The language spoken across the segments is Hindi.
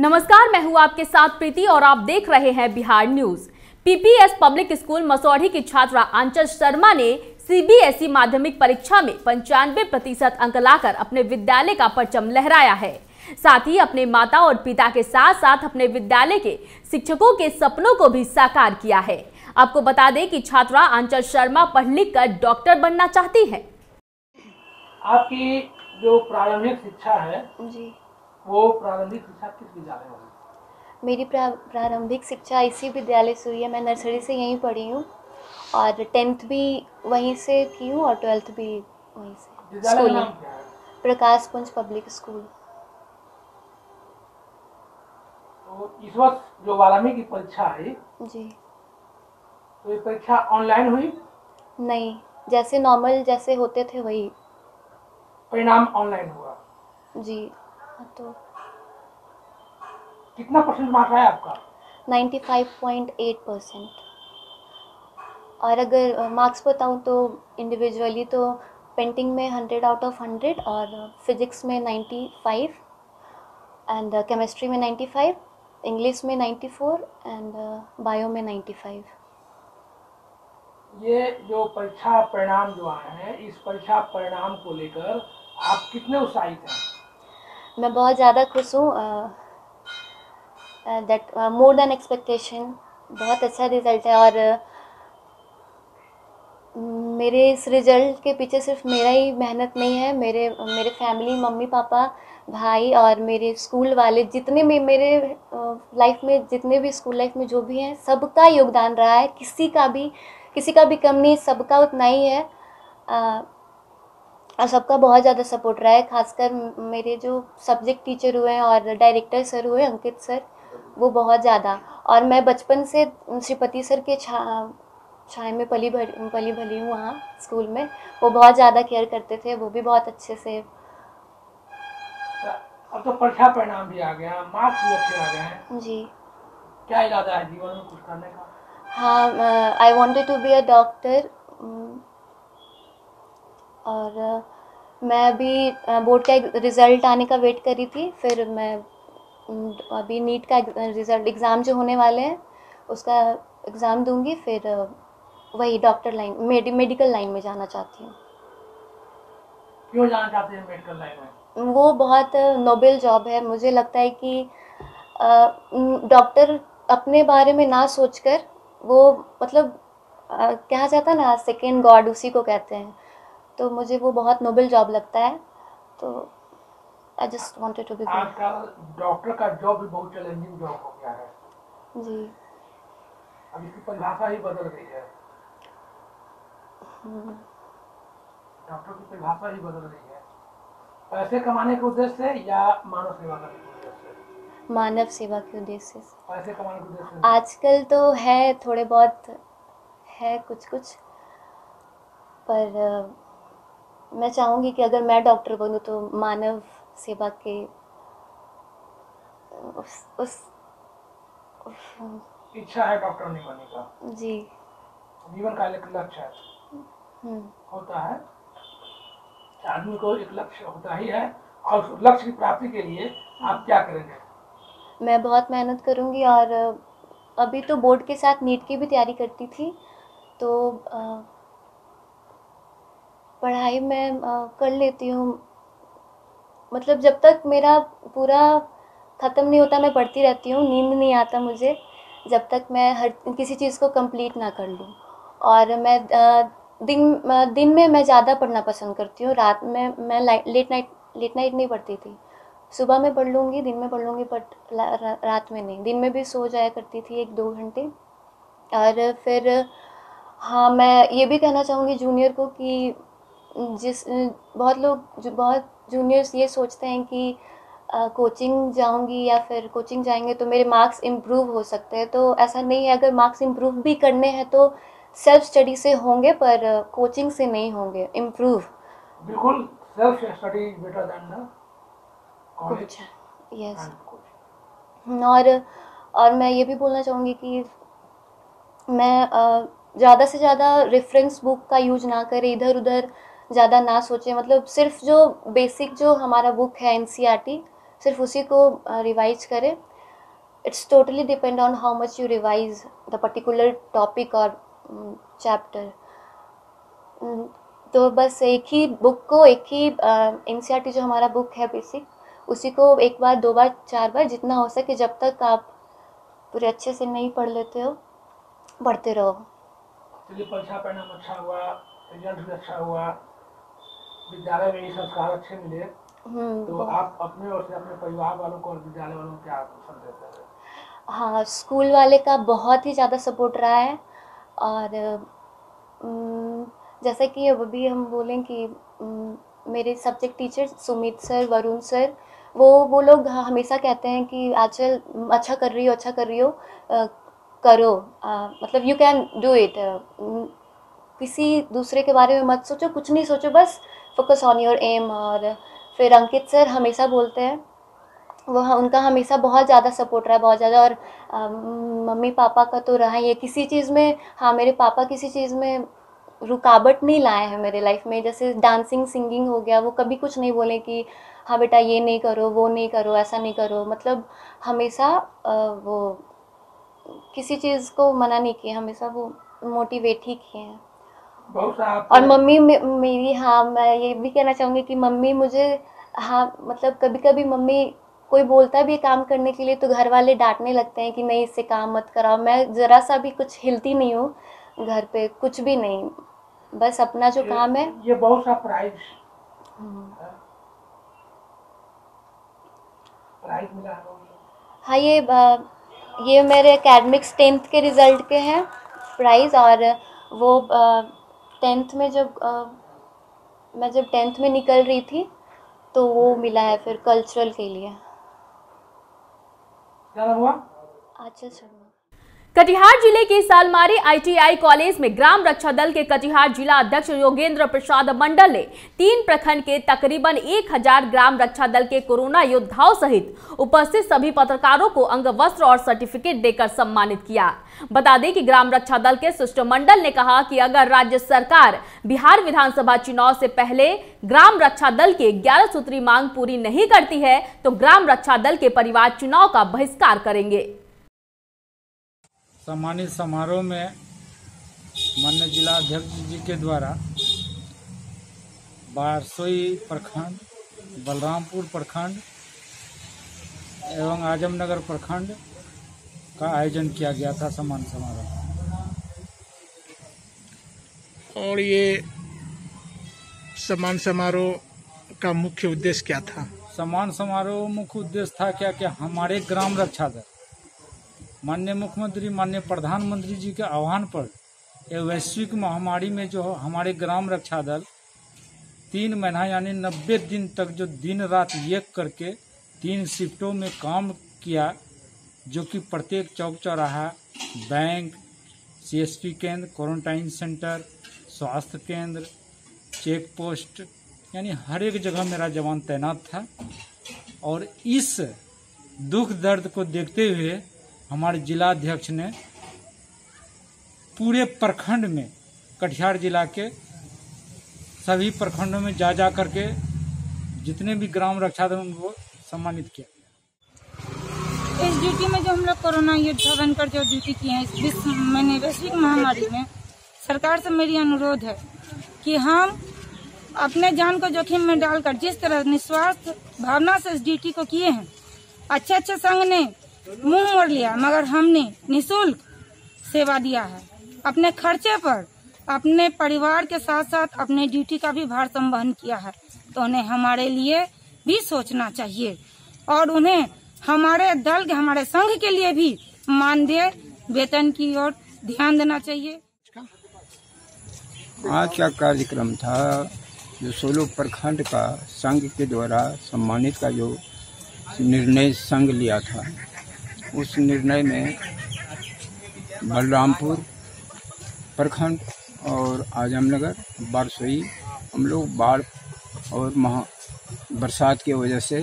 नमस्कार, मैं हूं आपके साथ प्रीति और आप देख रहे हैं Bihar news. PPS public school Masaurhi की छात्रा आंचल शर्मा ने सीबीएसई माध्यमिक परीक्षा में 95% अंक लाकर अपने विद्यालय का परचम लहराया है। साथ ही अपने माता और पिता के साथ साथ अपने विद्यालय के शिक्षकों के सपनों को भी साकार किया है। आपको बता दें कि छात्रा आंचल शर्मा पढ़ लिख कर डॉक्टर बनना चाहती है। आपकी जो प्रारंभिक शिक्षा है जी, वो प्रारंभिक शिक्षा किस विद्यालय में हुई? मेरी प्रारंभिक शिक्षा इसी विद्यालय से हुई है। मैं नर्सरी से यहीं पढ़ी हूँ और 10th भी वहीं से की हूँ और 12th भी वहीं से। विद्यालय का नाम क्या है? प्रकाश पुंज पब्लिक स्कूल। तो इस वर्ष जो 12वीं की परीक्षा आई, जी, तो ये परीक्षा ऑनलाइन हुई? नहीं, जैसे नॉर्मल जैसे होते थे वही। परिणाम ऑनलाइन हुआ? जी, तो कितना परसेंट मार्क आया आपका? 95.8%। और अगर मार्क्स बताऊँ तो इंडिविजुअली तो पेंटिंग में 100 आउट ऑफ 100 और फिजिक्स में 95 एंड केमिस्ट्री में 95, इंग्लिश में 94 एंड बायो में 95। ये जो परीक्षा परिणाम जो आए हैं, इस परीक्षा परिणाम को लेकर आप कितने उत्साहित हैं? मैं बहुत ज़्यादा खुश हूँ। दैट मोर देन एक्सपेक्टेशन, बहुत अच्छा रिज़ल्ट है। और मेरे इस रिज़ल्ट के पीछे सिर्फ मेरा ही मेहनत नहीं है, मेरे फैमिली, मम्मी पापा, भाई और मेरे स्कूल वाले, जितने भी मेरे लाइफ में, जितने भी स्कूल लाइफ में जो भी हैं, सबका योगदान रहा है। किसी का भी कम नहीं, सबका उतना ही है। और सबका बहुत ज़्यादा सपोर्ट रहा है। खासकर मेरे जो सब्जेक्ट टीचर हुए हैं और डायरेक्टर सर हुए, अंकित सर, वो बहुत ज़्यादा। और मैं बचपन से श्रीपति सर के छाए में पली भली हूँ वहाँ स्कूल में। वो बहुत ज़्यादा केयर करते थे, वो भी बहुत अच्छे से। अब तो परीक्षा परिणाम भी आ गया, मार्क्स भी अच्छे आ गए हैं। जी, क्या इरादा है जीवन में कुछ करने का? हाँ, I wanted to be a doctor. और मैं अभी बोर्ड का रिज़ल्ट आने का वेट कर रही थी। फिर मैं अभी नीट का रिज़ल्ट, एग्ज़ाम जो होने वाले हैं उसका एग्ज़ाम दूंगी। फिर वही डॉक्टर लाइन, मेडिकल लाइन में जाना चाहती हूँ। क्यों जाना चाहते हैं मेडिकल लाइन में? वो बहुत नोबल जॉब है। मुझे लगता है कि डॉक्टर अपने बारे में ना सोचकर, वो मतलब कहा जाता है ना, सेकेंड गॉड, उसी को कहते हैं। तो मुझे वो बहुत नोबल जॉब लगता है। तो I just wanted to be good. आजकल डॉक्टर का जॉब भी बहुत चैलेंजिंग जॉब हो गया है। जी, अब इसकी परिभाषा ही बदल गई है। डॉक्टर की परिभाषा ही बदल रही है। पैसे कमाने के उद्देश्य से या मानव सेवा करने के उद्देश्य से? मानव सेवा के उद्देश्य से। पैसे कमाने के उद्देश्य से आजकल तो है, थोड़े बहुत है कुछ कुछ, पर मैं चाहूँगी कि अगर मैं डॉक्टर बनूँ तो मानव सेवा के उस इच्छा है डॉक्टर नहीं बनने का। जी, जीवन का एक लक्ष्य है, होता है। आदमी को एक लक्ष्य होता ही है, और उस लक्ष्य की प्राप्ति के लिए आप क्या करेंगे? मैं बहुत मेहनत करूँगी। और अभी तो बोर्ड के साथ नीट की भी तैयारी करती थी। तो पढ़ाई मैं कर लेती हूँ। मतलब जब तक मेरा पूरा ख़त्म नहीं होता मैं पढ़ती रहती हूँ। नींद नहीं आता मुझे जब तक मैं हर किसी चीज़ को कंप्लीट ना कर लूँ। और मैं दिन में मैं ज़्यादा पढ़ना पसंद करती हूँ। रात में मैं लेट नाइट नहीं पढ़ती थी। सुबह में पढ़ लूँगी, दिन में पढ़ लूँगी, बट रात में नहीं। दिन में भी सो जाया करती थी 1-2 घंटे। और फिर हाँ, मैं ये भी कहना चाहूँगी जूनियर को कि बहुत जूनियर्स ये सोचते हैं कि कोचिंग जाऊंगी या फिर कोचिंग जाएंगे तो मेरे मार्क्स इम्प्रूव हो सकते हैं। तो ऐसा नहीं है। अगर मार्क्स इम्प्रूव भी करने हैं तो सेल्फ स्टडी से होंगे, पर कोचिंग से नहीं होंगे इम्प्रूव। बिल्कुल, self study is better than the college. Yes. और मैं ये भी बोलना चाहूँगी कि मैं ज़्यादा से ज़्यादा रेफरेंस बुक का यूज ना करें, इधर उधर ज़्यादा ना सोचें। मतलब सिर्फ जो बेसिक जो हमारा बुक है एनसीईआरटी, सिर्फ उसी को रिवाइज करें। it's totally depend on how much you revise the particular topic or chapter. तो बस एक ही बुक को, एक ही NCERT जो हमारा बुक है बेसिक, उसी को एक बार, 2 बार, 4 बार जितना हो सके, जब तक आप पूरे अच्छे से नहीं पढ़ लेते हो, पढ़ते रहो। चलिए, परीक्षा परिणाम अच्छा हुआ, रिजल्ट भी अच्छा हुआ, विद्यालय में ये संस्कार अच्छे मिले, तो आप अपने और से अपने परिवार वालों को और विद्यालय वालों को क्या संदेश देते हैं? हाँ, स्कूल वाले का बहुत ही ज़्यादा सपोर्ट रहा है। और जैसा कि अभी हम बोलें कि मेरे subject teacher Sumit sir, Varun sir, वो लोग हमेशा कहते हैं कि आंचल अच्छा कर रही हो, करो, मतलब यू कैन डू इट, किसी दूसरे के बारे में मत सोचो, कुछ नहीं सोचो, बस फोकस ऑन योर एम। और फिर अंकित सर हमेशा बोलते हैं, उनका हमेशा बहुत ज़्यादा सपोर्ट रहा है, बहुत ज़्यादा। और मम्मी पापा का तो रहा ही है किसी चीज़ में। हाँ, मेरे पापा किसी चीज़ में रुकावट नहीं लाए हैं मेरे लाइफ में, जैसे डांसिंग, सिंगिंग हो गया, वो कभी कुछ नहीं बोले कि हाँ बेटा ये नहीं करो, वो नहीं करो, ऐसा नहीं करो। मतलब हमेशा वो किसी चीज़ को मना नहीं किया, हमेशा वो मोटिवेट ही किए हैं। और मम्मी मेरी, हाँ, मैं ये भी कहना चाहूँगी कि मम्मी मुझे, हाँ, मतलब कभी कभी मम्मी कोई बोलता भी काम करने के लिए तो घर वाले डांटने लगते हैं कि नहीं इससे काम मत कराओ। मैं ज़रा सा भी कुछ हिलती नहीं हूँ घर पे, कुछ भी नहीं, बस अपना जो काम है। ये बहुत सा प्राइज मिला है। हाँ, ये मेरे एकेडमिक्स 10th के रिज़ल्ट के हैं प्राइज़। और वो 10th में मैं जब 10th में निकल रही थी तो वो मिला है फिर कल्चरल के लिए। क्या हुआ? आंचल शर्मा। कटिहार जिले के सालमारी ITI कॉलेज में ग्राम रक्षा दल के कटिहार जिला अध्यक्ष योगेंद्र प्रसाद मंडल ने 3 प्रखंड के तकरीबन 1000 ग्राम रक्षा दल के कोरोना योद्धाओं सहित उपस्थित सभी पत्रकारों को अंग वस्त्र और सर्टिफिकेट देकर सम्मानित किया। बता दें कि ग्राम रक्षा दल के शिष्टमंडल ने कहा कि अगर राज्य सरकार बिहार विधानसभा चुनाव से पहले ग्राम रक्षा दल के 11 सूत्री मांग पूरी नहीं करती है तो ग्राम रक्षा दल के परिवार चुनाव का बहिष्कार करेंगे। सम्मानित समारोह में माननीय जिला अध्यक्ष जी के द्वारा बारसोई प्रखंड, बलरामपुर प्रखंड एवं आजमनगर प्रखंड का आयोजन किया गया था सम्मान समारोह। और ये सम्मान समारोह का मुख्य उद्देश्य क्या था? सम्मान समारोह मुख्य उद्देश्य था कि हमारे ग्राम रक्षा दल माननीय मुख्यमंत्री, माननीय प्रधानमंत्री जी के आह्वान पर ये वैश्विक महामारी में जो हमारे ग्राम रक्षा दल 3 महीना यानी 90 दिन तक जो दिन रात एक करके 3 शिफ्टों में काम किया, जो कि प्रत्येक चौक चौराहा, बैंक, CSP केंद्र, क्वारंटाइन सेंटर, स्वास्थ्य केंद्र, चेक पोस्ट, यानी हर एक जगह मेरा जवान तैनात था। और इस दुख दर्द को देखते हुए हमारे जिला अध्यक्ष ने पूरे प्रखंड में, कटिहार जिला के सभी प्रखंडों में जा करके जितने भी ग्राम रक्षा दल उनको सम्मानित किया। इस ड्यूटी में जो हम लोग कोरोना योद्धा बनकर जो ड्यूटी किए हैं इस वैश्विक महामारी में, सरकार से मेरी अनुरोध है कि हम अपने जान को जोखिम में डालकर जिस तरह निस्वार्थ भावना से इस ड्यूटी को किए हैं, अच्छे संघ ने मुंह मोड़ लिया मगर हमने निःशुल्क सेवा दिया है। अपने खर्चे पर अपने परिवार के साथ साथ अपने ड्यूटी का भी भार संवहन किया है, तो उन्हें हमारे लिए भी सोचना चाहिए और उन्हें हमारे दल के, हमारे संघ के लिए भी मानदेय वेतन की ओर ध्यान देना चाहिए। आज का कार्यक्रम था जो 16 प्रखंड का संघ के द्वारा सम्मानित का जो निर्णय संघ लिया था, उस निर्णय में बलरामपुर प्रखंड और आजमनगर, बारसोई हम लोग बाढ़ और बरसात की वजह से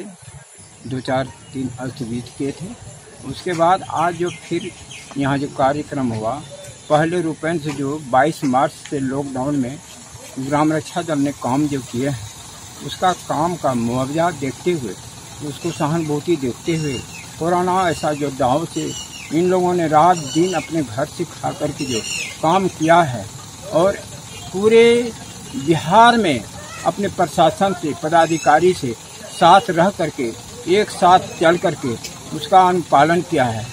2-4-3 अस्तव्यस्त किए थे। उसके बाद आज जो फिर यहाँ जो कार्यक्रम हुआ, पहले रूपेण से जो 22 मार्च से लॉकडाउन में ग्राम रक्षा दल ने काम जो किए हैं, उसका काम का मुआवजा देखते हुए, उसको सहानुभूति देखते हुए कोरोना ऐसा योद्धाओं से इन लोगों ने रात दिन अपने घर से खा कर के जो काम किया है और पूरे बिहार में अपने प्रशासन से पदाधिकारी से साथ रह करके एक साथ चल करके उसका अनुपालन किया है।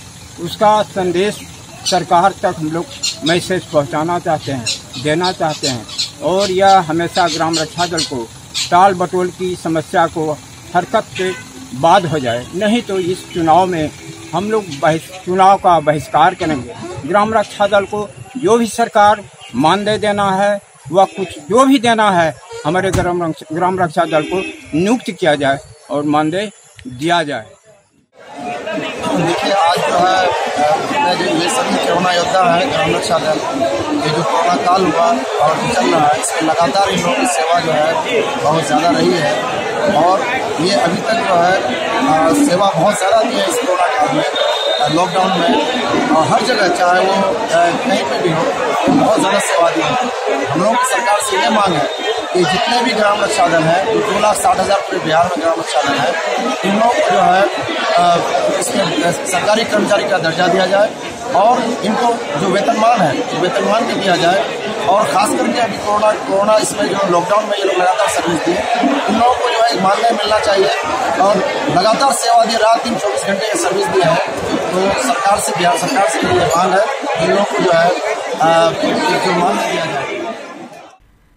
उसका संदेश सरकार तक हम लोग मैसेज पहुंचाना चाहते हैं, देना चाहते हैं और यह हमेशा ग्राम रक्षा दल को टाल बटोल की समस्या को हरकत के बाद हो जाए, नहीं तो इस चुनाव में हम लोग चुनाव का बहिष्कार करेंगे। ग्राम रक्षा दल को जो भी सरकार मानदेय देना है वह कुछ जो भी देना है हमारे ग्राम रक्षा दल को नियुक्त किया जाए और मानदेय दिया जाए। देखिए आज जो है जो ये सभी कोरोना योद्धा है ग्राम रक्षा दल, ये जो कोरोना काल हुआ और जो चल रहा है इसमें लगातार इन लोगों की सेवा जो है बहुत ज़्यादा रही है और ये अभी तक जो है सेवा बहुत ज़्यादा दी है इस कोरोना काल में, लॉकडाउन में, और हर जगह चाहे वो कहीं पे भी हो बहुत ज़्यादा सेवा दी है। हम लोगों की सरकार से ये मांग है कि जितने भी ग्राम रक्षा दल है, 2,60,000 पूरे बिहार में ग्राम रक्षा दल है, इन लोगों को जो है इसमें सरकारी कर्मचारी का दर्जा दिया जाए और इनको जो वेतनमान है तो वेतनमान भी दिया जाए और खास करके अभी कोरोना इसमें जो लॉकडाउन में ये लोग लगातार सर्विस दिए, इन लोगों को जो है मानदेय मिलना चाहिए और लगातार सेवा दी, रात दिन 24 घंटे की सर्विस दी है। तो सरकार से बिहार सरकार से ये मांग है इन लोगों को जो है जो मानदेय दिया जाए।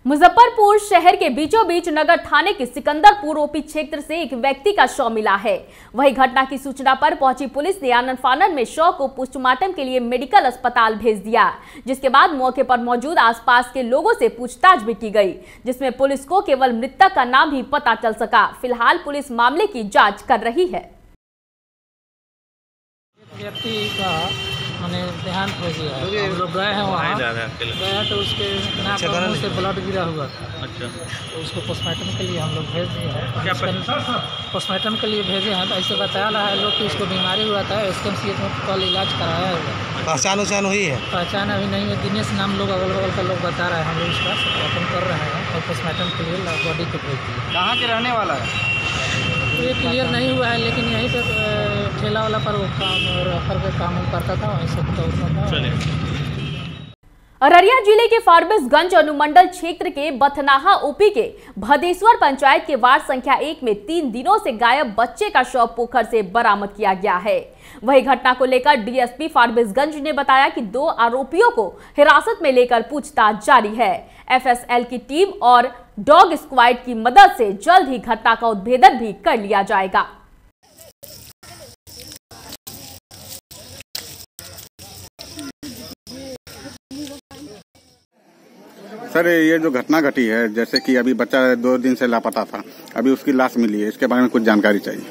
मुजफ्फरपुर शहर के बीचों बीच नगर थाने के सिकंदरपुर ओपी क्षेत्र से एक व्यक्ति का शव मिला है। वही घटना की सूचना पर पहुंची पुलिस ने आनन फानन में शव को पोस्टमार्टम के लिए मेडिकल अस्पताल भेज दिया, जिसके बाद मौके पर मौजूद आसपास के लोगों से पूछताछ भी की गई, जिसमें पुलिस को केवल मृतक का नाम ही पता चल सका। फिलहाल पुलिस मामले की जाँच कर रही है। व्यक्ति का मैंने देहांत हो गया है, हम लोग गए हैं वहाँ गए तो उसके नाक और मुंह से ब्लड गिरा हुआ था। अच्छा, तो उसको पोस्टमार्टम के लिए हम लोग भेज दिए हैं। पोस्टमार्टम के लिए भेजे हैं तो ऐसे बताया रहा है लोग कि उसको बीमारी हुआ था, SKMCH में कल इलाज कराया हुआ। पहचान हुई है? पहचान अभी नहीं है, दिनेश नाम लोग अगल बगल का लोग बता रहे हैं। हम लोग उसका पोस्टमार्टम कर रहे हैं और पोस्टमार्टम के लिए बॉडी को भेज दिए। कहाँ के रहने वाला है ये क्लियर नहीं हुआ है, लेकिन यहीं पे ठेला वाला पर वो काम करता था, वहीं से होता था। अररिया जिले के फारबिसगंज अनुमंडल क्षेत्र के बथनाहा ओपी के भदेश्वर पंचायत के वार्ड संख्या 1 में 3 दिनों से गायब बच्चे का शव पोखर से बरामद किया गया है। वही घटना को लेकर डीएसपी फारबिसगंज ने बताया कि 2 आरोपियों को हिरासत में लेकर पूछताछ जारी है। FSL की टीम और डॉग स्क्वाड की मदद से जल्द ही घटना का उद्भेदन भी कर लिया जाएगा। सर, ये जो घटना घटी है, जैसे कि अभी बच्चा 2 दिन से लापता था, अभी उसकी लाश मिली है, इसके बारे में कुछ जानकारी चाहिए।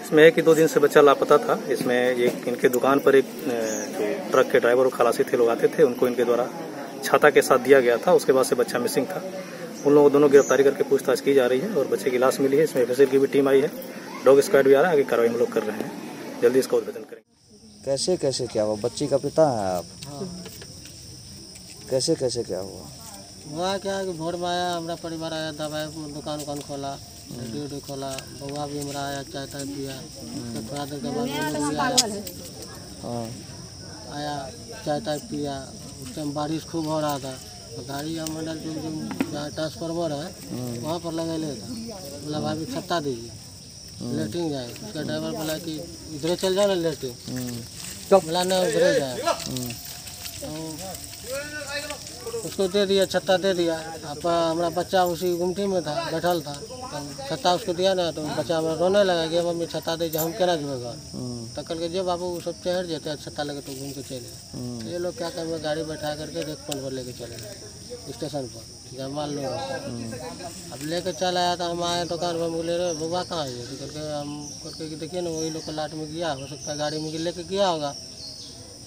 इसमें है कि 2 दिन से बच्चा लापता था। इसमें एक इनके दुकान पर एक जो ट्रक के ड्राइवर और खलासी थे लोग आते थे, उनको इनके द्वारा छाता के साथ दिया गया था। उसके बाद से बच्चा मिसिंग था। उन लोगों दोनों गिरफ्तारी करके पूछताछ की जा रही है और बच्चे की लाश मिली है। इसमें FSL की भी टीम आई है, डॉग स्क्वाड भी आ रहा है, आगे कार्रवाई हम लोग कर रहे हैं, जल्दी इसका उद्भेदन करेंगे। कैसे क्या हुआ? बच्ची का पिता है आप? कैसे क्या हुआ? हुआ क्या है कि भोर में आया, हमारा परिवार आया, दवाई दुकान खोला, रेडियो खोला, बउआ भी हमारा आया, चाय पिया, तो थोड़ा देर के बाद आया, चाय पिया। उस टाइम बारिश खूब हो रहा था, तो गाड़ी मंडल जो जहाँ ट्रांसफार्मर है वहाँ पर लगे था। बोला भाभी छत्ता दीजिए, लेटिंग जाए। उसका ड्राइवर बोला कि इधरे चल जाओ ना लेटिंग, बोला ना उधरे जाए। उसको दे दिया, छत्ता दे दिया। अब हमारा बच्चा उसी गुमटी में था, बैठल था, तो छत्ता उसको दिया ना, तो बच्चा हमारा रोने लगा कि मम्मी छत्ता दे, हम केना जेबे घर। तो कल के जो बाबू सब चढ़ जाते छत्ता लेके तो घूम के चले। ये लोग क्या करेंगे, गाड़ी बैठा करके एक पॉइंट पर लेके चले गए स्टेशन पर, जमा लो। अब लेके चल आया तो हम आए दुकान पर, बोले रे बउआ कहाँ है? तो करके हम करके देखिए ना, वही लोग को लाट में गया, हो सकता है गाड़ी में लेके गया होगा।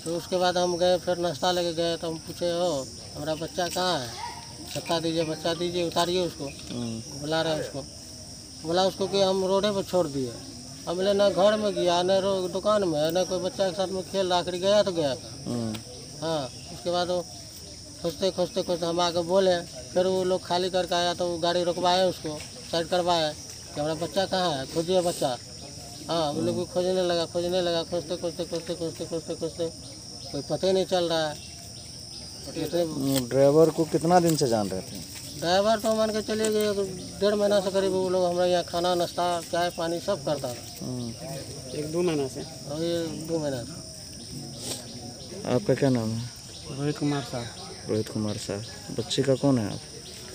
तो उसके बाद हम गए, फिर नाश्ता लेके गए, तो हम पूछे हो हमारा बच्चा कहाँ है? छत्ता दीजिए, बच्चा दीजिए, उतारिए उसको। बुला रहे उसको, बोला उसको कि हम रोडे पर छोड़ दिए। हम बोले ना घर में गया, न दुकान में, न कोई बच्चा के साथ में खेल रहा, आखिर गया तो गया था। हाँ, उसके बाद वो खोजते हम आके बोले, फिर वो लोग खाली करके आया तो गाड़ी रुकवाए, उसको साइड करवाए कि हमारा बच्चा कहाँ है, खोजिए बच्चा। हाँ हम लोग भी खोजने लगा, खोजते कोई पता ही नहीं चल रहा है। ड्राइवर को कितना दिन से जान रहे थे? ड्राइवर तो मान के चले गए 1.5 महीना से करीब वो लोग हमारे यहाँ खाना नाश्ता चाय पानी सब करता था। 1-2 महीना से। और ये 2 महीना से। आपका क्या नाम है? रोहित कुमार साहब। रोहित कुमार साहब। बच्चे का कौन है आप?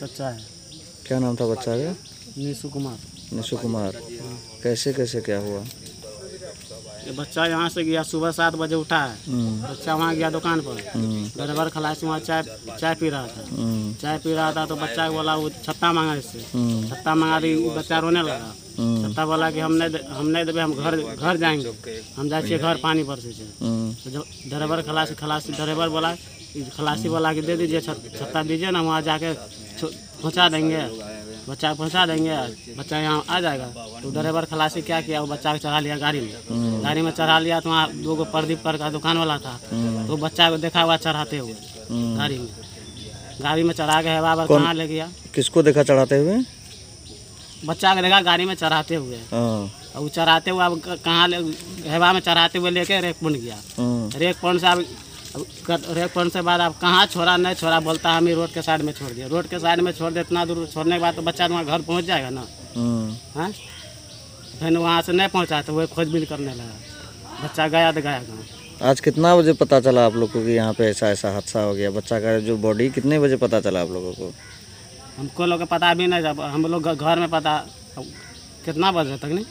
चचा है। क्या नाम था बच्चा का? निशु कुमार। निशु कुमार। कैसे क्या हुआ? ये बच्चा यहाँ से गया सुबह 7 बजे उठा है। बच्चा वहाँ गया दुकान पर, ड्राइवर खलासी वहाँ चाय पी रहा था। तो बच्चा को बोला वो छत्ता मांगा इससे, छत्ता मांगा दी, बच्चा रोने लगा। छत्ता बोला कि हम नहीं देवे, हम घर जाएंगे, हम जाए घर पानी पर से। तो जब ड्राइवर खलासी ड्राइवर बोला, खलासी बोला कि दे दीजिए छत्ता दीजिए ना, वहाँ जाके पहुँचा देंगे, बच्चा को पहुँचा देंगे, बच्चा यहाँ आ जाएगा। तो ड्राइवर खलासी क्या किया, वो बच्चा को चढ़ा लिया गाड़ी में चढ़ा लिया। तो वहाँ 2 प्रदीप पर का दुकान वाला था, तो बच्चा को देखा हुआ चढ़ाते हुए गाड़ी में चढ़ा के हवा पर कहाँ ले गया। किसको देखा चढ़ाते हुए? बच्चा को देखा गाड़ी में चढ़ाते हुए। अब चढ़ाते हुए अब कहाँ हवा में चढ़ाते हुए लेके रेक पॉइंट गया। रेक पॉइंट से अब रेक पॉइंट से बाद अब कहाँ छोड़ा नहीं छोड़ा, बोलता हमें रोड के साइड में छोड़ दिया। रोड के साइड में छोड़ दिया, इतना दूर छोड़ने के बाद तो बच्चा तुम्हारा घर पहुँच जाएगा ना। हाँ फिर वहाँ से नहीं पहुँचा तो वही खोजबीन करने लगा। बच्चा गया तो गया कहाँ। आज कितना बजे पता चला आप लोग को कि यहाँ पे ऐसा हादसा हो गया? बच्चा का जो बॉडी कितने बजे पता चला आप लोगों को? हमको लोग पता भी नहीं, जब हम लोग घर में पता कितना बजे तक नहीं।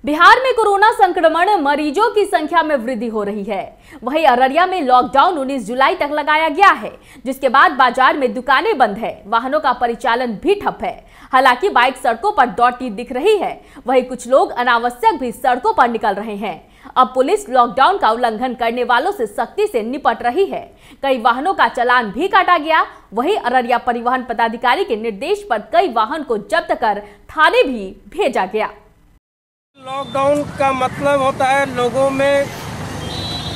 बिहार में कोरोना संक्रमण मरीजों की संख्या में वृद्धि हो रही है। वहीं अररिया में लॉकडाउन 19 जुलाई तक लगाया गया है, जिसके बाद बाजार में दुकानें बंद है, वाहनों का परिचालन भी ठप है। हालांकि बाइक सड़कों पर दौड़ती दिख रही है, वहीं कुछ लोग अनावश्यक भी सड़कों पर निकल रहे हैं। अब पुलिस लॉकडाउन का उल्लंघन करने वालों से सख्ती से निपट रही है। कई वाहनों का चालान भी काटा गया। वहीं अररिया परिवहन पदाधिकारी के निर्देश पर कई वाहन को जब्त कर थाने भी भेजा गया। लॉकडाउन का मतलब होता है लोगों में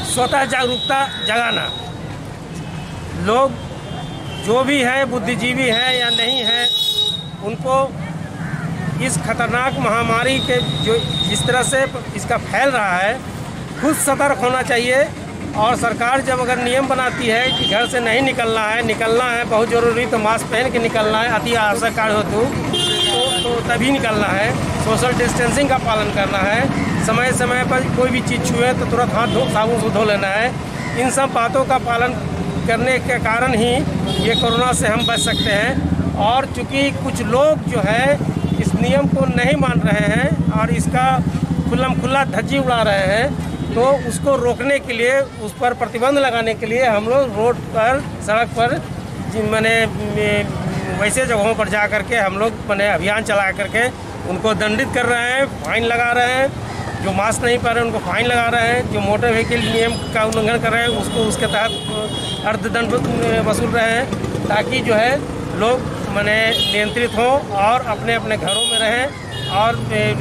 स्वतः जागरूकता जगाना। लोग जो भी हैं, बुद्धिजीवी हैं या नहीं हैं, उनको इस खतरनाक महामारी के जो जिस तरह से इसका फैल रहा है, खुद सतर्क होना चाहिए। और सरकार जब अगर नियम बनाती है कि घर से नहीं निकलना है बहुत ज़रूरी तो मास्क पहन के निकलना है, अति आवश्यक कार्य हो तो तभी निकलना है। सोशल डिस्टेंसिंग का पालन करना है। समय समय पर कोई भी चीज़ छुए तो तुरंत हाथ साबुन से धो लेना है। इन सब बातों का पालन करने के कारण ही ये कोरोना से हम बच सकते हैं। और चूँकि कुछ लोग जो है इस नियम को नहीं मान रहे हैं और इसका खुल्ला धज्जी उड़ा रहे हैं, तो उसको रोकने के लिए, उस पर प्रतिबंध लगाने के लिए हम लोग रोड पर, सड़क पर मैंने वैसे जगहों पर जा करके हम लोग मैंने अभियान चला करके उनको दंडित कर रहे हैं, फाइन लगा रहे हैं। जो मास्क नहीं पहन रहे उनको फाइन लगा रहे हैं। जो मोटर व्हीकल नियम का उल्लंघन कर रहे हैं उसको उसके तहत अर्धदंड वसूल रहे हैं, ताकि जो है लोग मैंने नियंत्रित हों और अपने अपने घरों में रहें और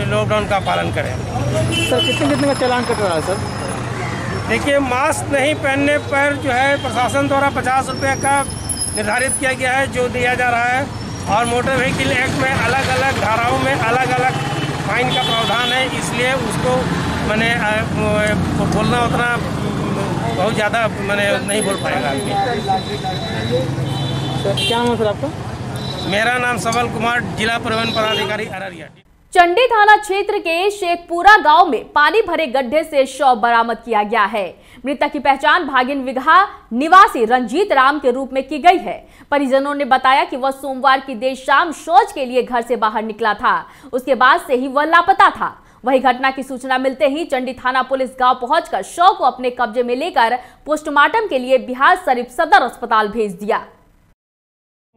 लॉकडाउन का पालन करें। सर कितने का चालान कट रहा है सर? देखिए, मास्क नहीं पहनने पर जो है प्रशासन द्वारा 50 रुपये का निर्धारित किया गया है जो दिया जा रहा है। और मोटर व्हीकल एक्ट में अलग अलग धाराओं में अलग अलग फाइन का प्रावधान है, इसलिए उसको मैंने बोलना उतना बहुत ज़्यादा मैंने नहीं बोल पाएगा। सर क्या नाम सर आपका? मेरा नाम सबल कुमार, जिला परिवहन पदाधिकारी अररिया। चंडी थाना क्षेत्र के शेखपुरा गांव में पानी भरे गड्ढे से शव बरामद किया गया है। मृतक की पहचान भागिन विघा निवासी रंजीत राम के रूप में की गई है। परिजनों ने बताया कि वह सोमवार की देर शाम शौच के लिए घर से बाहर निकला था, उसके बाद से ही वह लापता था। वही घटना की सूचना मिलते ही चंडी थाना पुलिस गांव पहुंचकर शव को अपने कब्जे में लेकर पोस्टमार्टम के लिए बिहार शरीफ सदर अस्पताल भेज दिया।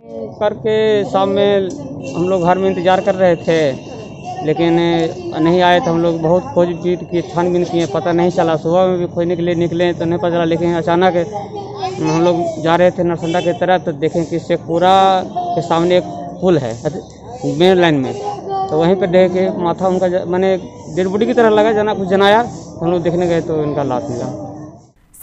करके शाम में हम लोग घर में इंतजार कर रहे थे, लेकिन नहीं आए तो हम लोग बहुत खोजबीन की, छानबीन किए, पता नहीं चला। सुबह में भी खोजने के लिए निकले तो नहीं पता चला, लेकिन अचानक हम लोग जा रहे थे नरसंडा की तरफ तो देखें कि शेखपुरा के सामने एक पुल है मेन लाइन में, तो वहीं पर देख के माथा उनका मैंने डेड बॉडी की तरह लगा, जना कुछ जनाया, हम लोग देखने गए तो इनका लाश मिला।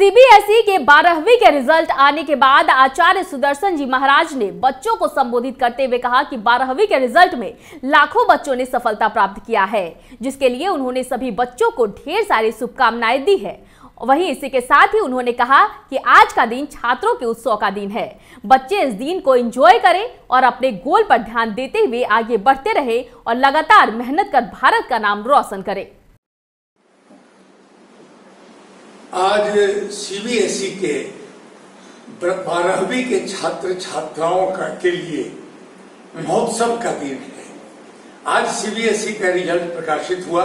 सीबीएसई के 12वीं के रिजल्ट आने के बाद आचार्य सुदर्शन जी महाराज ने बच्चों को संबोधित करते हुए कहा कि 12वीं के रिजल्ट में लाखों बच्चों ने सफलता प्राप्त किया है, जिसके लिए उन्होंने सभी बच्चों को ढेर सारी शुभकामनाएं दी है। वहीं इसी के साथ ही उन्होंने कहा कि आज का दिन छात्रों के उत्सव का दिन है। बच्चे इस दिन को एंजॉय करें और अपने गोल पर ध्यान देते हुए आगे बढ़ते रहे और लगातार मेहनत कर भारत का नाम रोशन करें। आज सीबीएसई के 12वीं के छात्र छात्राओं के लिए महोत्सव का दिन है। आज सीबीएसई का रिजल्ट प्रकाशित हुआ,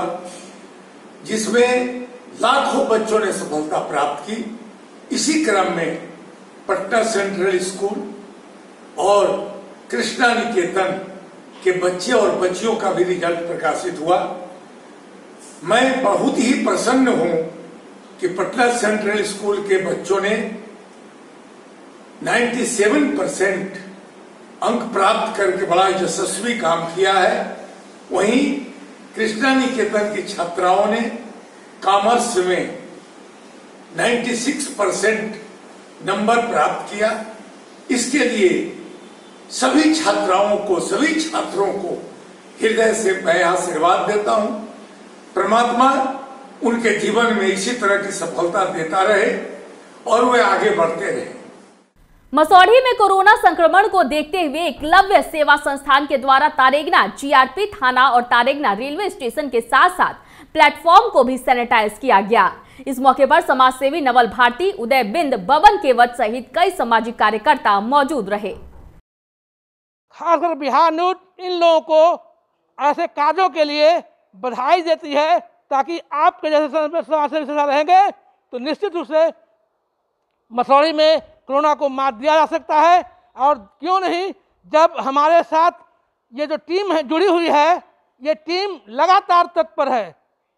जिसमें लाखों बच्चों ने सफलता प्राप्त की। इसी क्रम में पटना सेंट्रल स्कूल और कृष्णा निकेतन के बच्चे और बच्चियों का भी रिजल्ट प्रकाशित हुआ। मैं बहुत ही प्रसन्न हूं कि पटना सेंट्रल स्कूल के बच्चों ने 97% अंक प्राप्त करके बड़ा यशस्वी काम किया है। वहीं कृष्णा निकेतन की छात्राओं ने कॉमर्स में 96% नंबर प्राप्त किया। इसके लिए सभी छात्राओं को, सभी छात्रों को हृदय से मैं आशीर्वाद देता हूं। परमात्मा उनके जीवन में इसी तरह की सफलता देता रहे और वे आगे बढ़ते रहे। मसौढ़ी में कोरोना संक्रमण को देखते हुए एकलव्य सेवा संस्थान के द्वारा तारेगना जीआरपी थाना और तारेगना रेलवे स्टेशन के साथ साथ प्लेटफॉर्म को भी सैनिटाइज किया गया। इस मौके पर समाज सेवी नवल भारती, उदय बिंद, बबन केवट सहित कई सामाजिक कार्यकर्ता मौजूद रहे। खासकर बिहार न्यूज इन लोगों को ऐसे कार्यों के लिए बधाई देती है, ताकि आपके जैसे समाज सेवी रहेंगे तो निश्चित रूप से मसौढ़ी में कोरोना को मात दिया जा सकता है। और क्यों नहीं, जब हमारे साथ ये जो टीम है जुड़ी हुई है, ये टीम लगातार तत्पर है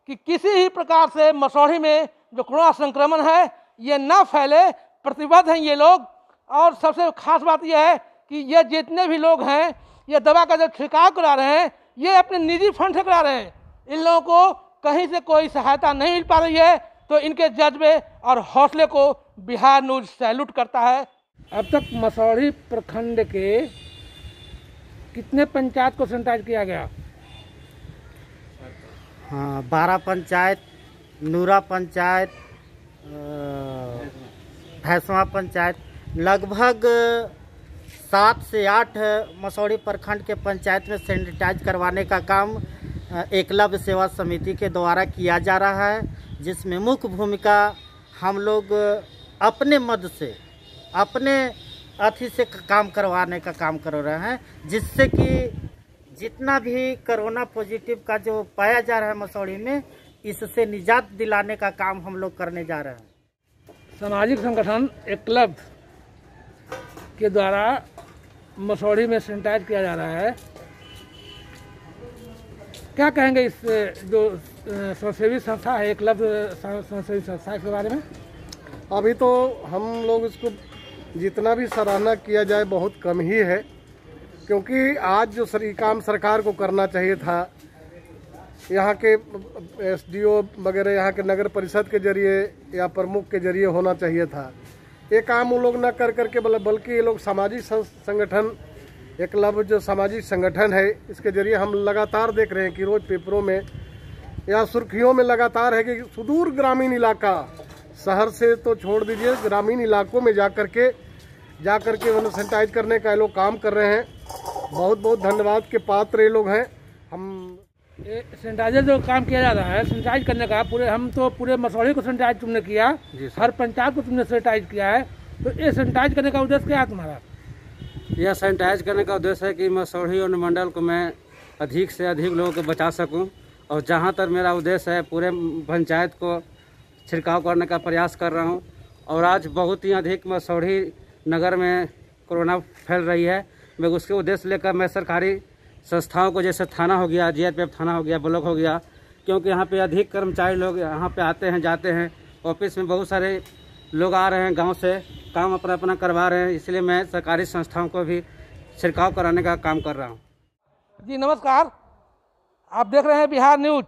कि किसी ही प्रकार से मसौढ़ी में जो कोरोना संक्रमण है ये न फैले। प्रतिबद्ध हैं ये लोग। और सबसे खास बात यह है कि ये जितने भी लोग हैं, ये दवा का जो छिड़काव करा रहे हैं, ये अपने निजी फंड से करा रहे हैं। इन लोगों को कहीं से कोई सहायता नहीं मिल पा रही है, तो इनके जज्बे और हौसले को बिहार न्यूज सैल्यूट करता है। अब तक मसौढ़ी प्रखंड के कितने पंचायत को सैनिटाइज किया गया? हाँ, 12 पंचायत, नूरा पंचायत, भैंसवा पंचायत, लगभग 7 से 8 मसौढ़ी प्रखंड के पंचायत में सैनिटाइज करवाने का काम एकलव्य सेवा समिति के द्वारा किया जा रहा है, जिसमें मुख्य भूमिका हम लोग अपने मद से, अपने अथी से काम करवाने का काम कर रहे हैं, जिससे कि जितना भी कोरोना पॉजिटिव का जो पाया जा रहा है मसौढ़ी में, इससे निजात दिलाने का काम हम लोग करने जा रहे हैं। सामाजिक संगठन एकलव्य के द्वारा मसौढ़ी में सैनिटाइज किया जा रहा है, क्या कहेंगे इस जो स्वयंसेवी संस्था है एकलव्य स्वयंसेवी संस्था के बारे में? अभी तो हम लोग इसको जितना भी सराहना किया जाए बहुत कम ही है, क्योंकि आज जो काम सरकार को करना चाहिए था, यहाँ के एसडीओ वगैरह, यहाँ के नगर परिषद के जरिए या प्रमुख के जरिए होना चाहिए था। ये काम वो लोग न कर करके बल्कि ये लोग सामाजिक संगठन, एकलव्य जो सामाजिक संगठन है, इसके जरिए हम लगातार देख रहे हैं कि रोज पेपरों में या सुर्खियों में लगातार है कि सुदूर ग्रामीण इलाका, शहर से तो छोड़ दीजिए, ग्रामीण इलाकों में जा करके उन्हें सैनिटाइज करने का ये लोग काम कर रहे हैं। बहुत बहुत धन्यवाद के पात्र ये लोग हैं। हम सैनिटाइजर जो काम किया जा रहा है सैनिटाइज करने का, पूरे मसौढ़ी को सैनिटाइज तुमने किया, हर पंचायत को तुमने सैनिटाइज किया है, तो ये सैनिटाइज करने का उद्देश्य क्या है तुम्हारा? यह सैनिटाइज करने का उद्देश्य है कि मसौढ़ी और मंडल को मैं अधिक से अधिक लोगों को बचा सकूं, और जहां तक मेरा उद्देश्य है पूरे पंचायत को छिड़काव करने का प्रयास कर रहा हूं। और आज बहुत ही अधिक मसौढ़ी नगर में कोरोना फैल रही है, मैं उसके उद्देश्य लेकर मैं सरकारी संस्थाओं को, जैसे थाना हो गया, जीआरपीएफ थाना हो गया, ब्लॉक हो गया, क्योंकि यहाँ पे अधिक कर्मचारी लोग यहाँ पे आते हैं जाते हैं, ऑफिस में बहुत सारे लोग आ रहे हैं गांव से, काम अपना अपना करवा रहे हैं, इसलिए मैं सरकारी संस्थाओं को भी छिड़काव कराने का काम कर रहा हूँ। जी नमस्कार, आप देख रहे हैं बिहार न्यूज।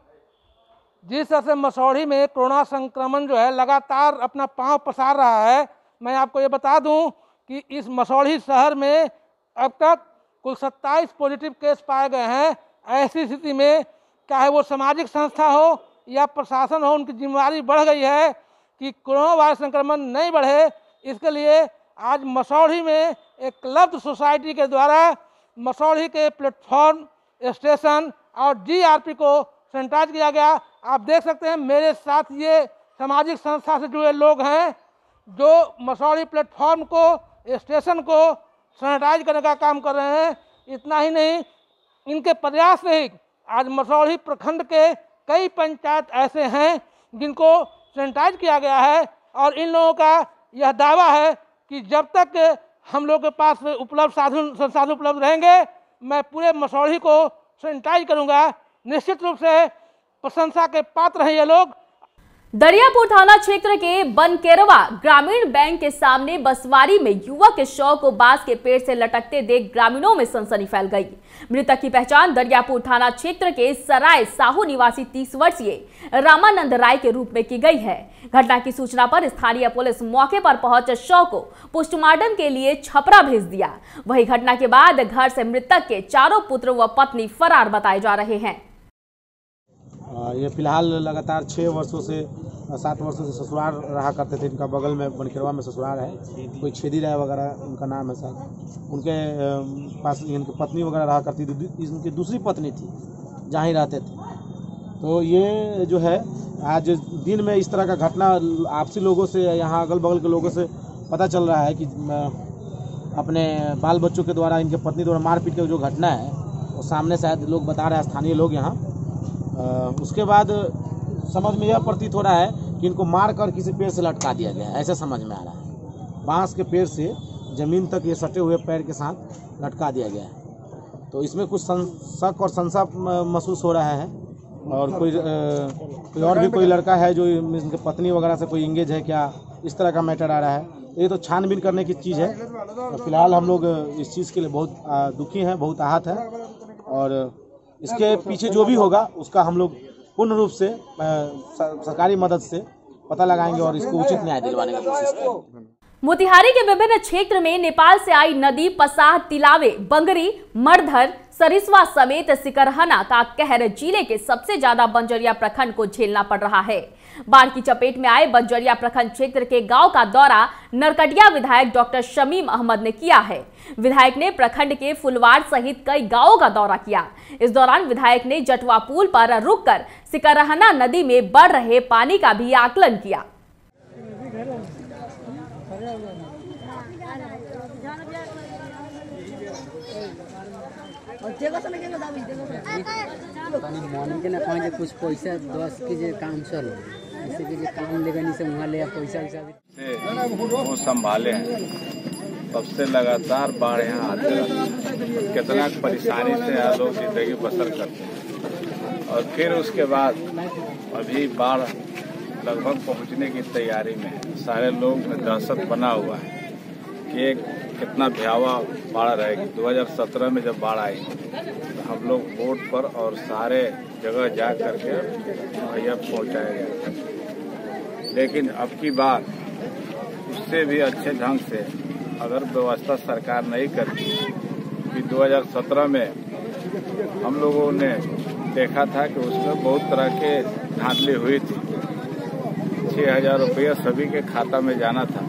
जिस तरह से मसौढ़ी में कोरोना संक्रमण जो है लगातार अपना पांव पसार रहा है, मैं आपको ये बता दूं कि इस मसौढ़ी शहर में अब तक कुल 27 पॉजिटिव केस पाए गए हैं। ऐसी स्थिति में चाहे वो सामाजिक संस्था हो या प्रशासन हो, उनकी जिम्मेदारी बढ़ गई है कि कोरोना वायरस संक्रमण नहीं बढ़े। इसके लिए आज मसौढ़ी में एक क्लब सोसाइटी के द्वारा मसौढ़ी के प्लेटफॉर्म, स्टेशन और DRP को सैनिटाइज किया गया। आप देख सकते हैं मेरे साथ ये सामाजिक संस्था से जुड़े लोग हैं जो मसौढ़ी प्लेटफॉर्म को, स्टेशन को सैनिटाइज करने का काम कर रहे हैं। इतना ही नहीं, इनके प्रयास से ही आज मसौढ़ी प्रखंड के कई पंचायत ऐसे हैं जिनको सैनिटाइज किया गया है और इन लोगों का यह दावा है कि जब तक हम लोग के पास उपलब्ध संसाधन उपलब्ध रहेंगे, मैं पूरे मसौढ़ी को सैनिटाइज करूंगा। निश्चित रूप से प्रशंसा के पात्र हैं ये लोग। दरियापुर थाना क्षेत्र के बनकेरवा ग्रामीण बैंक के सामने बसवारी में युवक के शव को बांस के पेड़ से लटकते देख ग्रामीणों में सनसनी फैल गई। मृतक की पहचान दरियापुर थाना क्षेत्र के सराय साहू निवासी 30 वर्षीय रामानंद राय के रूप में की गई है। घटना की सूचना पर स्थानीय पुलिस मौके पर पहुंच शव को पोस्टमार्टम के लिए छपरा भेज दिया। वही घटना के बाद घर से मृतक के चारों पुत्र व पत्नी फरार बताए जा रहे हैं। ये फिलहाल लगातार 6 वर्षों से 7 वर्षों से ससुराल रहा करते थे। इनका बगल में बनकेरवा में ससुराल है, कोई छेदी राय वगैरह उनका नाम है शायद। उनके पास इनकी पत्नी वगैरह रहा करती थी, इनकी दूसरी पत्नी थी जहाँ ही रहते थे। तो ये जो है आज दिन में इस तरह का घटना आपसी लोगों से, यहाँ अगल बगल के लोगों से पता चल रहा है कि अपने बाल बच्चों के द्वारा इनके पत्नी द्वारा मारपीट की जो घटना है वो सामने शायद लोग बता रहे हैं, स्थानीय लोग यहाँ। उसके बाद समझ में यह प्रतीत हो रहा है कि इनको मार कर किसी पेड़ से लटका दिया गया है, ऐसा समझ में आ रहा है। बांस के पेड़ से जमीन तक ये सटे हुए पैर के साथ लटका दिया गया है। तो इसमें कुछ शक और संशय महसूस हो रहा है। और कोई और भी कोई लड़का है जो इनके पत्नी वगैरह से कोई इंगेज है क्या, इस तरह का मैटर आ रहा है। ये तो छानबीन करने की चीज़ है। तो फिलहाल हम लोग इस चीज़ के लिए बहुत दुखी हैं, बहुत आहत हैं और इसके पीछे जो भी होगा उसका हम लोग पूर्ण रूप से सरकारी मदद से पता लगाएंगे और इसको उचित न्याय दिलवाने की कोशिश करेंगे। मोतिहारी के विभिन्न क्षेत्र में नेपाल से आई नदी पसाह, तिलावे, बंगरी, मरधर, सरिस्वा समेत सिकरहना का कहर जिले के सबसे ज्यादा बंजरिया प्रखंड को झेलना पड़ रहा है। बाढ़ की चपेट में आए बंजरिया प्रखंड क्षेत्र के गांव का दौरा नरकटिया विधायक डॉक्टर शमीम अहमद ने किया है। विधायक ने प्रखंड के फुलवाड़ सहित कई गांवों का दौरा किया। इस दौरान विधायक ने जटवा पुल पर रुककर सिकरहना नदी में बढ़ रहे पानी का भी आकलन किया। मॉर्निंग के ना कहें कुछ पैसा 10 के जे काम चलो, जैसे कि जे काम लेगा नहीं से वहाँ ले पैसा वो संभाले हैं। तब से लगातार बाढ़ यहाँ आते रहते, कितना परेशानी से लोग जिंदगी बसर करते हैं। और फिर उसके बाद अभी बाढ़ लगभग पहुँचने की तैयारी में है। सारे लोग में दहशत बना हुआ है कि कितना भयावह बाढ़ रहेगी। 2017 में जब बाढ़ आई तो हम लोग बोट पर और सारे जगह जा करके भैया पहुँचाया गया। लेकिन अब की बार उससे भी अच्छे ढंग से अगर व्यवस्था सरकार नहीं करती कि 2017 में हम लोगों ने देखा था कि उसमें बहुत तरह के धांधली हुई थी। 6,000 रुपया सभी के खाता में जाना था,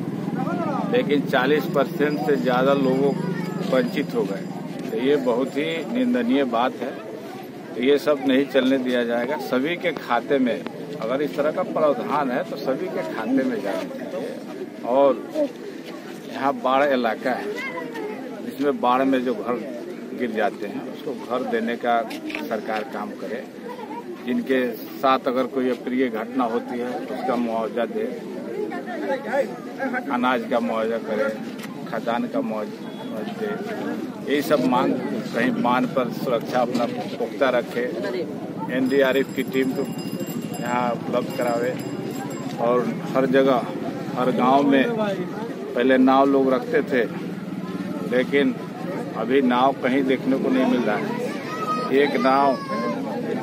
लेकिन 40% से ज़्यादा लोगों वंचित हो गए। तो ये बहुत ही निंदनीय बात है। तो ये सब नहीं चलने दिया जाएगा। सभी के खाते में अगर इस तरह का प्रावधान है तो सभी के खाते में जाना चाहिए। और यहाँ बाढ़ इलाका है जिसमें बाढ़ में जो घर गिर जाते हैं उसको घर देने का सरकार काम करे। जिनके साथ अगर कोई अप्रिय घटना होती है उसका मुआवजा दे, अनाज का मुआवजा करे, खदान का मुआवजा दे। यही सब मांग। कहीं बांध पर सुरक्षा अपना पुख्ता रखे, NDRF की टीम को यहाँ उपलब्ध करावे और हर जगह हर गांव में पहले नाव लोग रखते थे, लेकिन अभी नाव कहीं देखने को नहीं मिल रहा है। एक नाव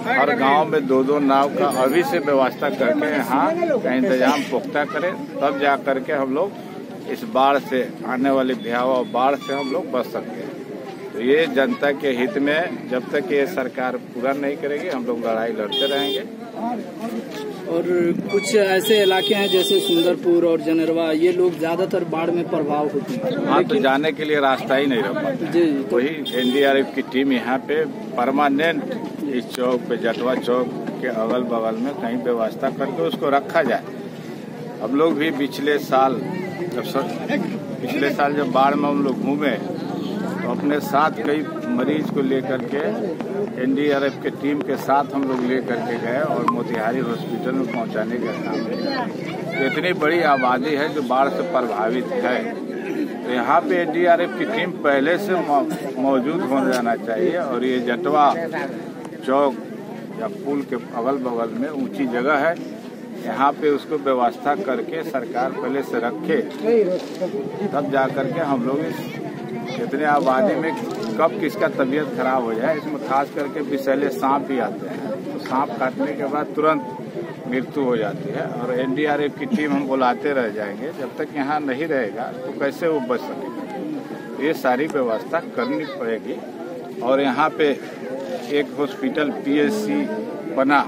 हर गांव में 2-2 नाव का अभी से व्यवस्था करके यहाँ का इंतजाम पुख्ता करें, तब जा करके हम लोग इस बाढ़ से आने वाली भयावह बाढ़ से हम लोग बच सकते हैं। तो ये जनता के हित में जब तक ये सरकार पूरा नहीं करेगी हम लोग लड़ाई लड़ते रहेंगे। और कुछ ऐसे इलाके हैं जैसे सुंदरपुर और जनरवा, ये लोग ज्यादातर बाढ़ में प्रभाव होते हैं। हाँ, तो जाने के लिए रास्ता ही नहीं रह पाता। जी, तो वही एनडीआरएफ की टीम यहाँ पे परमानेंट इस चौक पे, जटवा चौक के अगल बगल में कहीं व्यवस्था करके उसको रखा जाए। हम लोग भी पिछले साल जब बाढ़ में हम लोग घूमे तो अपने साथ कई मरीज को लेकर के एनडीआरएफ के टीम के साथ हम लोग लेकर के गए और मोतिहारी हॉस्पिटल में पहुंचाने का काम किया। इतनी बड़ी आबादी है जो बाढ़ से प्रभावित है, तो यहाँ पे एनडीआरएफ की टीम पहले से मौजूद हो जाना चाहिए। और ये जटवा चौक या पुल के अगल बगल में ऊंची जगह है, यहाँ पे उसको व्यवस्था करके सरकार पहले से रखे, तब जा करके हम लोग इतने आबादी में कब किसका तबीयत खराब हो जाए। इसमें खास करके विषैले सांप भी आते हैं, तो सांप काटने के बाद तुरंत मृत्यु हो जाती है। और एनडीआरएफ की टीम हम बुलाते रह जाएंगे, जब तक यहाँ नहीं रहेगा तो कैसे वो बच सकेगा। ये सारी व्यवस्था करनी पड़ेगी। और यहाँ पे एक हॉस्पिटल पीएचसी बना,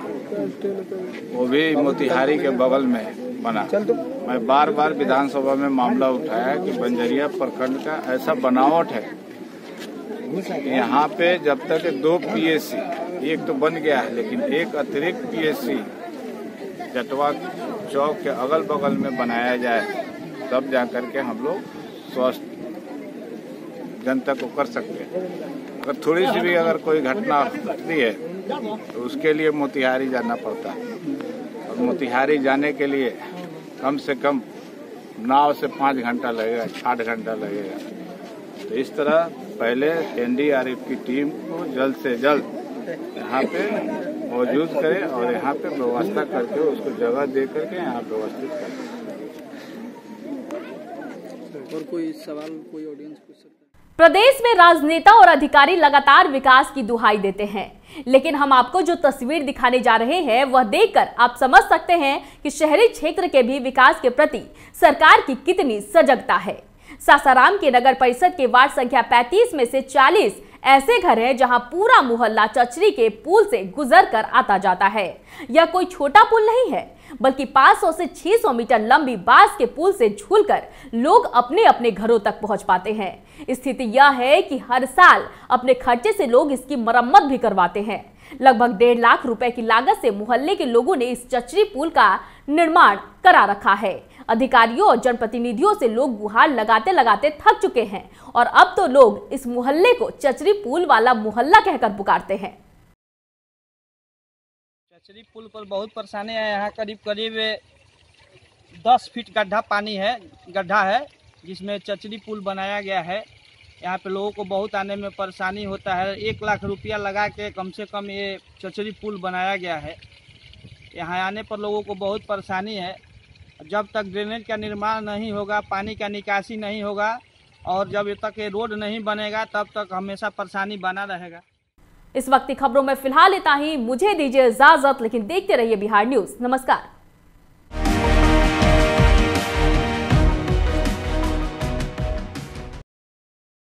वो भी मोतिहारी के बगल में बना। मैं बार बार विधानसभा में मामला उठाया कि बंजरिया प्रखंड का ऐसा बनावट है, यहाँ पे जब तक 2 पीएचसी, एक तो बन गया है लेकिन एक अतिरिक्त पीएचसी जटवा चौक के अगल बगल में बनाया जाए, तब जाकर के हम लोग स्वस्थ जनता को कर सकते हैं। अगर थोड़ी सी भी अगर कोई घटना घटती है तो उसके लिए मोतिहारी जाना पड़ता है, और मोतिहारी जाने के लिए कम से कम नाव से 5 घंटा लगेगा, 8 घंटा लगेगा। तो इस तरह पहले एनडीआरएफ की टीम को जल्द से जल्द यहाँ पे मौजूद करें और यहाँ पे व्यवस्था करके उसको जगह दे करके यहाँ व्यवस्थित करें। और कोई सवाल कोई ऑडियंस पूछ सकता है? प्रदेश में राजनेता और अधिकारी लगातार विकास की दुहाई देते हैं, लेकिन हम आपको जो तस्वीर दिखाने जा रहे हैं वह देखकर आप समझ सकते हैं कि शहरी क्षेत्र के भी विकास के प्रति सरकार की कितनी सजगता है। सासाराम के नगर परिषद के वार्ड संख्या 35 में से 40 ऐसे घर हैं जहां पूरा मोहल्ला चचरी के पुल से गुजर कर आता जाता है। यह कोई छोटा पुल नहीं है, बल्कि 500 से 600 मीटर लंबी बांस के पुल से झूलकर लोग अपने अपने घरों तक पहुंच पाते हैं। स्थिति यह है कि हर साल अपने खर्चे से लोग इसकी मरम्मत भी करवाते हैं। लगभग 1.5 लाख रुपए की लागत से मोहल्ले के लोगों ने इस चचरी पुल का निर्माण करा रखा है। अधिकारियों और जनप्रतिनिधियों से लोग गुहार लगाते लगाते थक चुके हैं और अब तो लोग इस मोहल्ले को चचरी पुल वाला मोहल्ला कहकर पुकारते हैं। चचरी पुल पर बहुत परेशानी है। यहाँ करीब करीब 10 फीट गड्ढा है जिसमें चचरी पुल बनाया गया है। यहाँ पे लोगों को बहुत आने में परेशानी होता है। 1 लाख रुपया लगा के कम से कम ये चचरी पुल बनाया गया है। यहाँ आने पर लोगों को बहुत परेशानी है। जब तक ड्रेनेज का निर्माण नहीं होगा, पानी का निकासी नहीं होगा और जब तक ये रोड नहीं बनेगा तब तक हमेशा परेशानी बना रहेगा। इस वक्त की खबरों में फिलहाल इतना ही। मुझे दीजिए इजाजत, लेकिन देखते रहिए बिहार न्यूज। नमस्कार।